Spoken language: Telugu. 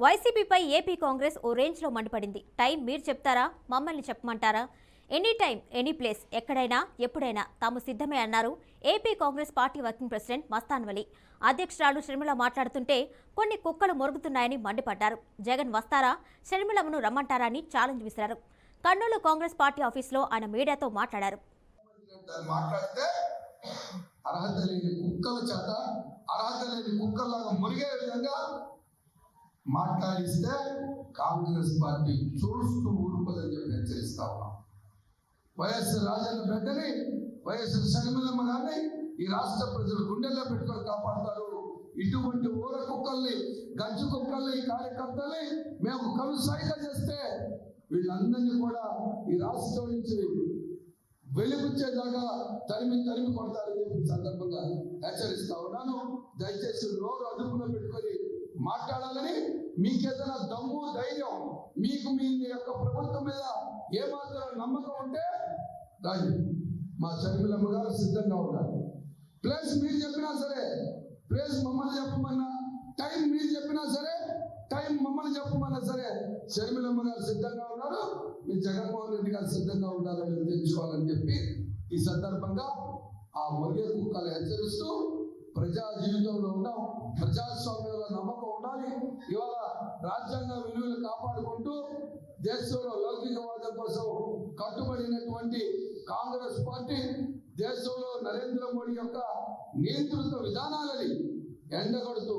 వైసీపీపై ఏపీ కాంగ్రెస్ ఓ రేంజ్లో మండిపడింది. టైం మీరు చెప్తారా, మమ్మల్ని చెప్పమంటారా? ఎనీ టైం ఎనీ ప్లేస్, ఎక్కడైనా ఎప్పుడైనా తాము సిద్ధమే అన్నారు AP Congress party working president Mastan Vali. అధ్యక్షురాలు షర్మిల మాట్లాడుతుంటే కొన్ని కుక్కలు మొరుగుతున్నాయని మండిపడ్డారు. జగన్ వస్తారా, షర్మిలమ్మను రమ్మంటారా అని ఛాలెంజ్ విసిరారు. కర్నూలు కాంగ్రెస్ పార్టీ ఆఫీసులో ఆయన మీడియాతో మాట్లాడారు. అర్హత లేని కుక్కల చేత అర్హత లేని కుక్కల్లాగా మురిగే విధంగా మాట్లాడిస్తే కాంగ్రెస్ పార్టీ చూస్తూ ఊరుకోదని చెప్పి హెచ్చరిస్తా ఉన్నాం. వైఎస్ రాజన్న బిడ్డని, వైఎస్ షర్మిలమ్మ గారిని ఈ రాష్ట్ర ప్రజలు గుండెల్లో పెట్టుకొని కాపాడతారు. ఇటువంటి ఊర కుక్కల్ని, గజ్జు కుక్కల్ని, కార్యకర్తల్ని మేము కలుసాయిగా చేస్తే వీళ్ళందరినీ కూడా ఈ రాష్ట్రం నుంచి వెలుగుచ్చేదాకా తరిమి కొడతారని చెప్పి సందర్భంగా హెచ్చరిస్తా ఉన్నాను. దయచేసి నోరు అదుపులో పెట్టుకొని మాట్లాడాలని, మీకేదైనా దమ్ము ధైర్యం, మీకు మీ యొక్క ప్రభుత్వం మీద ఏమాత్రం నమ్మకం ఉంటే రాజు మా షర్మిలమ్మ గారు సిద్ధంగా ఉన్నారు. ప్లేస్ మీరు చెప్పినా సరే, ప్లేస్ మమ్మల్ని చెప్పమన్నా, టైం మీరు చెప్పినా సరే, టైం మమ్మల్ని చెప్పమన్నా సరే షర్మిలమ్మ గారు సిద్ధంగా ఉన్నారు. మీ జగన్మోహన్ రెడ్డి గారు సిద్ధంగా ఉండాలని తెలుసుకోవాలని చెప్పి ఈ సందర్భంగా ఆ మొగే కుక్కలు హెచ్చరిస్తూ, ప్రజా జీవితంలో ఉన్నాం, ప్రజాస్వామ్యంలో నమ్మకం ఉండాలి. ఇవాళ రాజ్యాంగ విలువలు కాపాడుకుంటూ దేశంలో లౌకికవాదం కోసం కట్టుబడినటువంటి కాంగ్రెస్ పార్టీ దేశంలో నరేంద్ర మోడీ యొక్క నియంతృత్వ విధానాలని ఎండగొడుతూ